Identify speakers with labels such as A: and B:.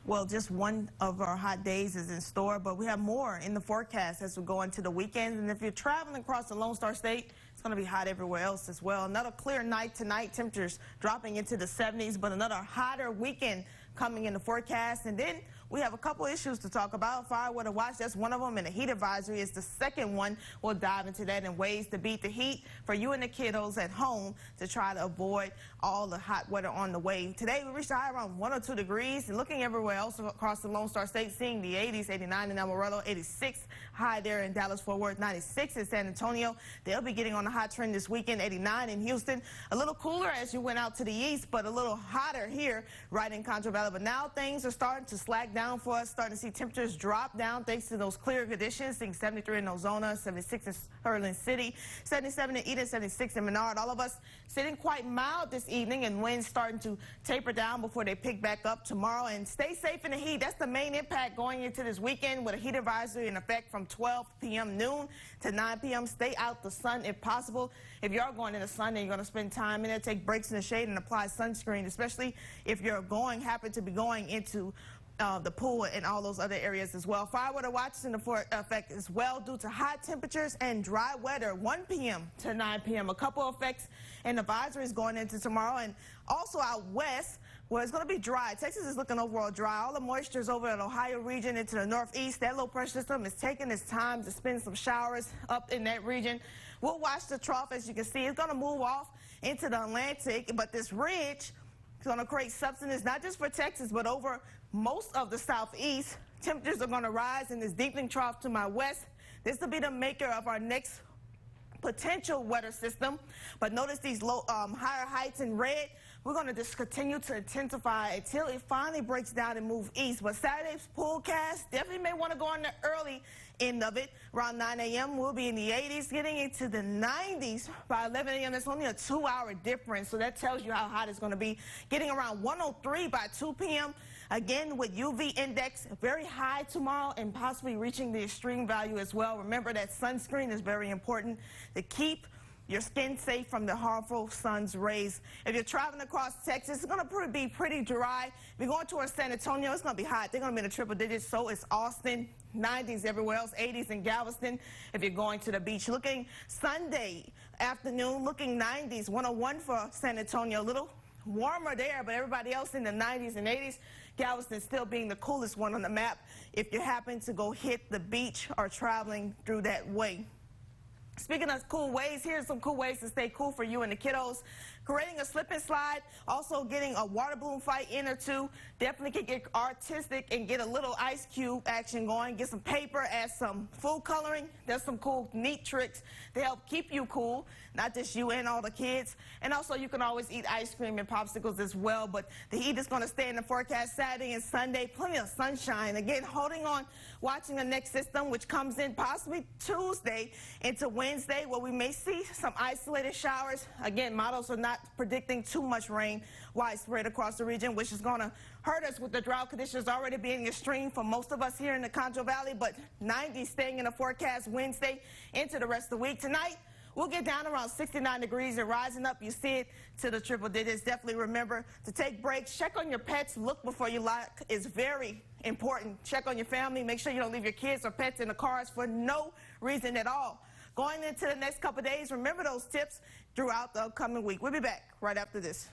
A: Well, just one of our hot days is in store, but we have more in the forecast as we go into the weekend. And if you're traveling across the Lone Star State, it's going to be hot everywhere else as well. Another clear night tonight, temperatures dropping into the 70s, but another hotter weekend coming in the forecast. And then we have a couple issues to talk about. Fire weather watch, that's one of them, and the heat advisory is the second one. We'll dive into that and ways to beat the heat for you and the kiddos at home to try to avoid all the hot weather on the way. Today we reached a high around 102 degrees, and looking everywhere else across the Lone Star State, seeing the 80s, 89 in Amarillo, 86 high there in Dallas-Fort Worth, 96 in San Antonio. They'll be getting on the hot trend this weekend, 89 in Houston. A little cooler as you went out to the east, but a little hotter here right in Concho Valley. But now things are starting to slack down for us, starting to see temperatures drop down thanks to those clear conditions. Seeing 73 in Ozona, 76 in Sterling City, 77 in Eden, 76 in Menard. All of us sitting quite mild this evening, and winds starting to taper down before they pick back up tomorrow. And stay safe in the heat. That's the main impact going into this weekend, with a heat advisory in effect from 12 p.m. noon to 9 p.m. Stay out the sun if possible. If you are going in the sun and you're going to spend time in it, take breaks in the shade and apply sunscreen, especially if you're happen to be going into the pool and all those other areas as well. Fire weather watch is in effect as well due to high temperatures and dry weather, 1 p.m. to 9 p.m. A couple effects and advisories going into tomorrow, and also out west, where it's going to be dry. Texas is looking overall dry. All the moisture is over in the Ohio region into the northeast. That low pressure system is taking its time to spin some showers up in that region. We'll watch the trough. As you can see, it's going to move off into the Atlantic, but this ridge is going to create subsidence not just for Texas, but over most of the southeast. Temperatures are going to rise in this deepening trough to my west. This will be the maker of our next potential weather system. But notice these higher heights in red. We're going to just continue to intensify until it finally breaks down and move east. But Saturday's poolcast, definitely may want to go on the early end of it. Around 9 a.m. we'll be in the 80s, getting into the 90s by 11 a.m. That's only a 2-hour difference, so that tells you how hot it's going to be. Getting around 103 by 2 p.m. Again, with UV index very high tomorrow and possibly reaching the extreme value as well. Remember that sunscreen is very important to keep your skin safe from the harmful sun's rays. If you're traveling across Texas, it's going to be pretty dry. If you're going towards San Antonio, it's going to be hot. They're going to be in the triple digits. So is Austin, 90s everywhere else, 80s in Galveston. If you're going to the beach, looking Sunday afternoon, looking 90s, 101 for San Antonio. A little warmer there, but everybody else in the 90s and 80s. Galveston still being the coolest one on the map if you happen to go hit the beach or traveling through that way. Speaking of cool ways, here's some cool ways to stay cool for you and the kiddos. Creating a slip and slide, also getting a water balloon fight in or two. Definitely can get artistic and get a little ice cube action going. Get some paper, add some food coloring. There's some cool, neat tricks to help keep you cool, not just you and all the kids. And also you can always eat ice cream and popsicles as well. But the heat is going to stay in the forecast Saturday and Sunday. Plenty of sunshine. Again, holding on, watching the next system, which comes in possibly Tuesday into Wednesday, where we may see some isolated showers. Again, models are not predicting too much rain widespread across the region, which is going to hurt us with the drought conditions already being extreme for most of us here in the Concho Valley. But 90 staying in the forecast Wednesday into the rest of the week. Tonight, we'll get down around 69 degrees and rising up, you see it, to the triple digits. Definitely remember to take breaks. Check on your pets. Look before you lock is very important. Check on your family. Make sure you don't leave your kids or pets in the cars for no reason at all. Going into the next couple of days, remember those tips throughout the upcoming week. We'll be back right after this.